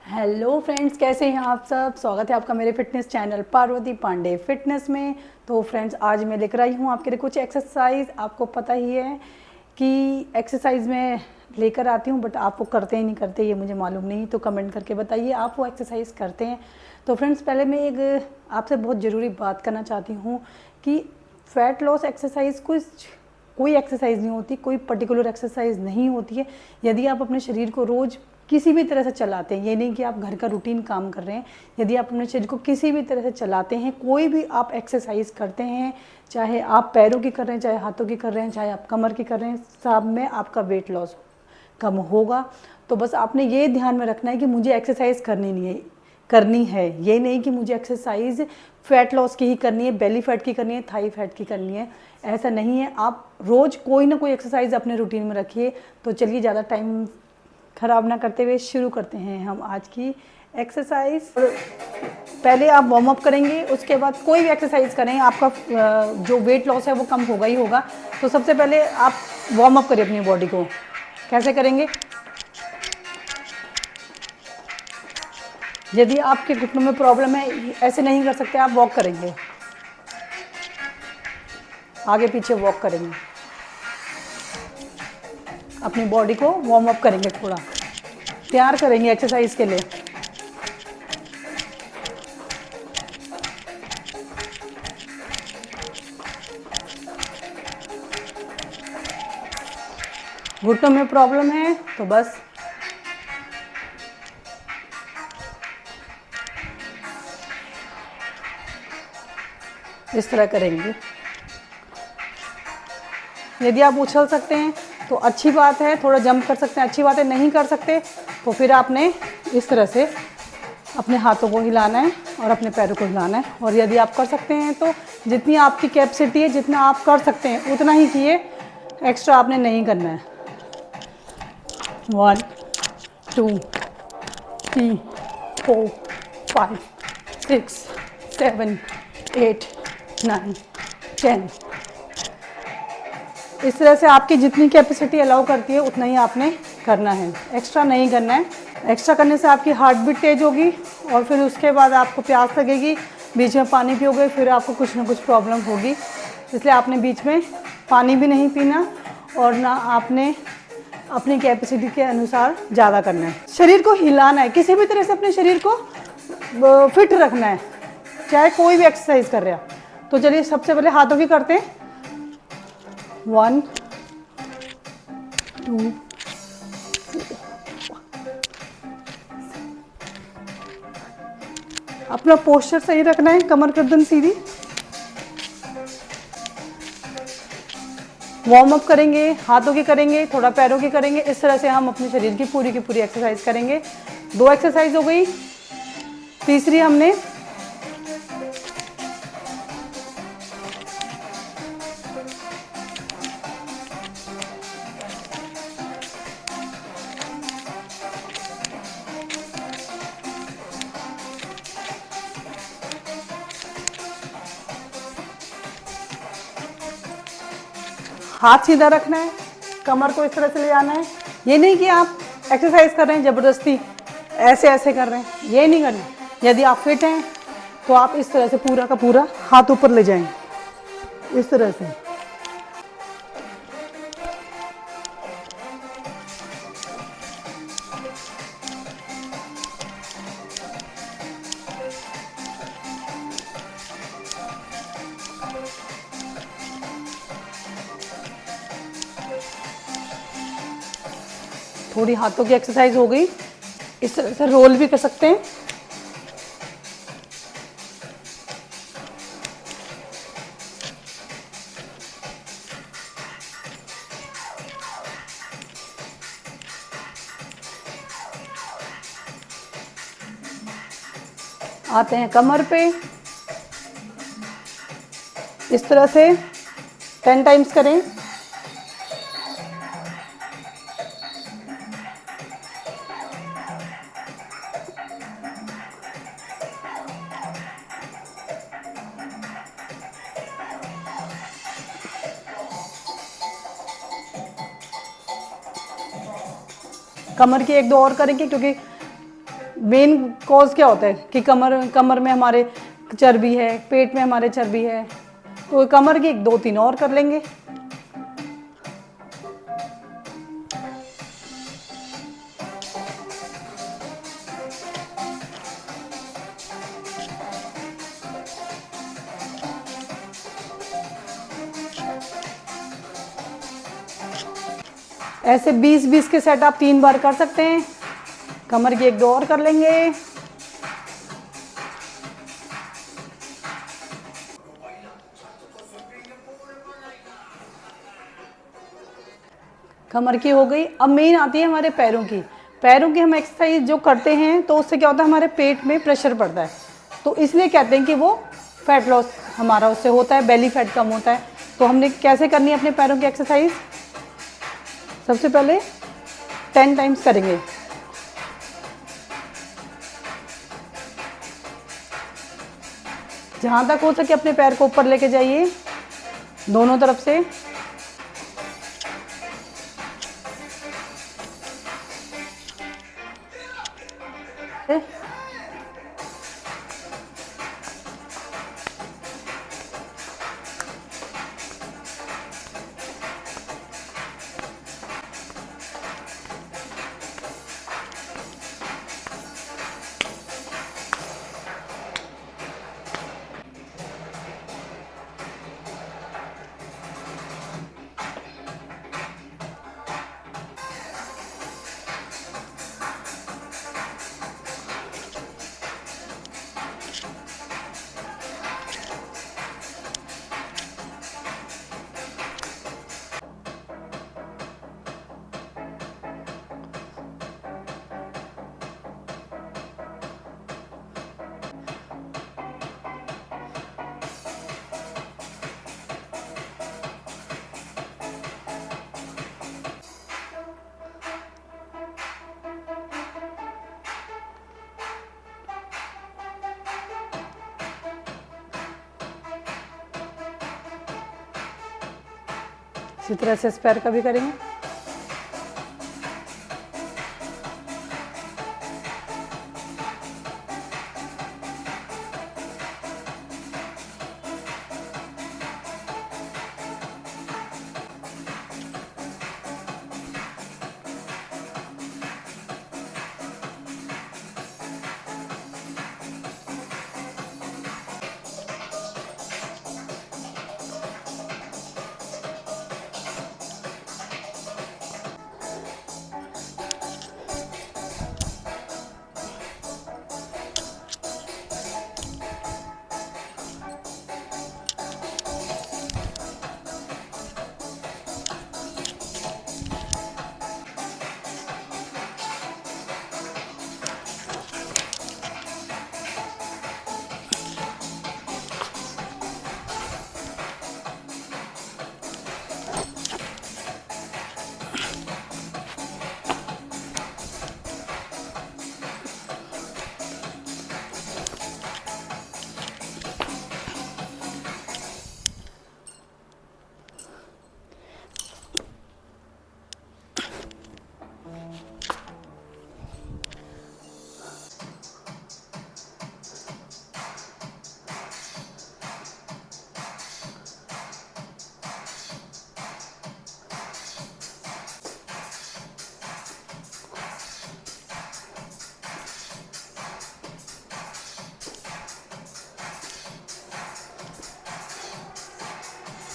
Hello friends, कैसे हैं आप सब। स्वागत है आपका मेरे fitness channel Parvati Pandey fitness में। तो फ्रेंड्स, आज मैं लेकर आई हूँ आपके लिए कुछ एक्सरसाइज। आपको पता ही है कि एक्सरसाइज में लेकर आती हूँ, बट आप वो करते ही नहीं करते, ये मुझे मालूम नहीं। तो कमेंट करके बताइए आप वो एक्सरसाइज करते हैं। तो फ्रेंड्स, पहले मैं एक आपसे बहुत ज़रूरी बात करना चाहती हूँ कि फ़ैट लॉस एक्सरसाइज कोई एक्सरसाइज नहीं होती, कोई पर्टिकुलर एक्सरसाइज नहीं होती है। यदि आप अपने शरीर को रोज़ किसी भी तरह से चलाते हैं, ये नहीं कि आप घर का रूटीन काम कर रहे हैं, यदि आप अपने शरीर को किसी भी तरह से चलाते हैं, कोई भी आप एक्सरसाइज करते हैं, चाहे आप पैरों की कर रहे हैं, चाहे हाथों की कर रहे हैं, चाहे आप कमर की कर रहे हैं, सब में आपका वेट लॉस कम होगा। तो बस आपने ये ध्यान में रखना है कि मुझे एक्सरसाइज करनी है। ये नहीं कि मुझे एक्सरसाइज फैट लॉस की ही करनी है, बेली फैट की करनी है, थाई फैट की करनी है, ऐसा नहीं है। आप रोज़ कोई ना कोई एक्सरसाइज अपने रूटीन में रखिए। तो चलिए, ज़्यादा टाइम ख़राब ना करते हुए शुरू करते हैं हम आज की एक्सरसाइज। पहले आप वार्म अप करेंगे, उसके बाद कोई भी एक्सरसाइज करें, आपका जो वेट लॉस है वो कम होगा ही होगा। तो सबसे पहले आप वार्म अप करिए अपनी बॉडी को। कैसे करेंगे? यदि आपके घुटनों में प्रॉब्लम है, ऐसे नहीं कर सकते, आप वॉक करेंगे, आगे पीछे वॉक करेंगे, अपनी बॉडी को वार्म अप करेंगे, थोड़ा तैयार करेंगे एक्सरसाइज के लिए। घुटनों में प्रॉब्लम है तो बस इस तरह करेंगे। यदि आप उछल सकते हैं तो अच्छी बात है, थोड़ा जंप कर सकते हैं, अच्छी बात है। नहीं कर सकते तो फिर आपने इस तरह से अपने हाथों को हिलाना है और अपने पैरों को हिलाना है। और यदि आप कर सकते हैं तो जितनी आपकी कैपेसिटी है, जितना आप कर सकते हैं उतना ही किए, एक्स्ट्रा आपने नहीं करना है। 1 2 3 4 5 6 7 8 9 10। इस तरह से आपकी जितनी कैपेसिटी अलाउ करती है उतना ही आपने करना है, एक्स्ट्रा नहीं करना है। एक्स्ट्रा करने से आपकी हार्ट बीट तेज होगी और फिर उसके बाद आपको प्यास लगेगी, बीच में पानी पियोगे, फिर आपको कुछ ना कुछ प्रॉब्लम होगी। इसलिए आपने बीच में पानी भी नहीं पीना और ना आपने अपनी कैपेसिटी के अनुसार ज़्यादा करना है। शरीर को हिलाना है, किसी भी तरह से अपने शरीर को फिट रखना है, चाहे कोई भी एक्सरसाइज कर रहे हैं। तो चलिए, सबसे पहले हाथों की करते हैं। 1 2 अपना पोस्चर सही रखना है, कमर गर्दन सीधी। वार्म अप करेंगे, हाथों की करेंगे, थोड़ा पैरों की करेंगे। इस तरह से हम अपने शरीर की पूरी एक्सरसाइज करेंगे। 2 एक्सरसाइज हो गई, तीसरी हमने हाथ सीधा रखना है, कमर को इस तरह से ले जाना है। ये नहीं कि आप एक्सरसाइज कर रहे हैं ज़बरदस्ती ऐसे ऐसे कर रहे हैं, ये नहीं करना। यदि आप फिट हैं तो आप इस तरह से पूरा का पूरा हाथ ऊपर ले जाएं, इस तरह से। थोड़ी हाथों की एक्सरसाइज हो गई। इस तरह से रोल भी कर सकते हैं। आते हैं कमर पे, इस तरह से 10 टाइम्स करें। कमर की 1-2 और करेंगे, क्योंकि मेन कॉज क्या होता है कि कमर कमर में हमारे चर्बी है, पेट में हमारे चर्बी है, तो कमर की 2-3 और कर लेंगे। ऐसे 20-20 के सेट आप 3 बार कर सकते हैं। कमर की 1-2 और कर लेंगे। कमर की हो गई। अब मेन आती है हमारे पैरों की। पैरों की हम एक्सरसाइज जो करते हैं तो उससे क्या होता है, हमारे पेट में प्रेशर पड़ता है, तो इसलिए कहते हैं कि वो फैट लॉस हमारा उससे होता है, बेली फैट कम होता है। तो हमने कैसे करनी है अपने पैरों की एक्सरसाइज? सबसे पहले 10 टाइम्स करेंगे। जहाँ तक हो सके अपने पैर को ऊपर लेके जाइए, दोनों तरफ से। इसी तरह से इस पैर का भी करेंगे।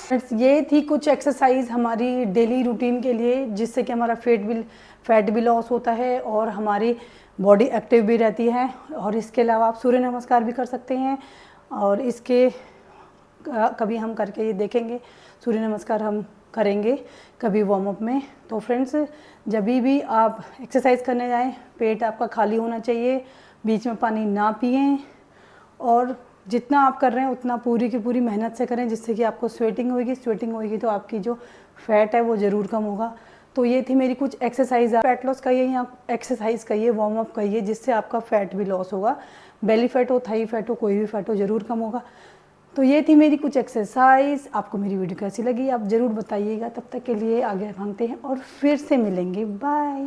फ्रेंड्स, ये थी कुछ एक्सरसाइज हमारी डेली रूटीन के लिए, जिससे कि हमारा फैट भी लॉस होता है और हमारी बॉडी एक्टिव भी रहती है। और इसके अलावा आप सूर्य नमस्कार भी कर सकते हैं, और इसके कभी हम करके ये देखेंगे। सूर्य नमस्कार हम करेंगे कभी वार्म अप में। तो फ्रेंड्स, जब भी आप एक्सरसाइज करने जाएं, पेट आपका खाली होना चाहिए, बीच में पानी ना पिएं, और जितना आप कर रहे हैं उतना पूरी की पूरी मेहनत से करें, जिससे कि आपको स्वेटिंग होगी तो आपकी जो फैट है वो ज़रूर कम होगा। तो ये थी मेरी कुछ एक्सरसाइज। फैट लॉस कहिए या एक्सरसाइज कहिए, वार्म अप कहिए, जिससे आपका फैट भी लॉस होगा। बेली फैट हो, थाई फैट हो, कोई भी फैट हो, ज़रूर कम होगा। तो ये थी मेरी कुछ एक्सरसाइज। आपको मेरी वीडियो कैसी लगी आप ज़रूर बताइएगा। तब तक के लिए आगे भागते हैं और फिर से मिलेंगे। बाय।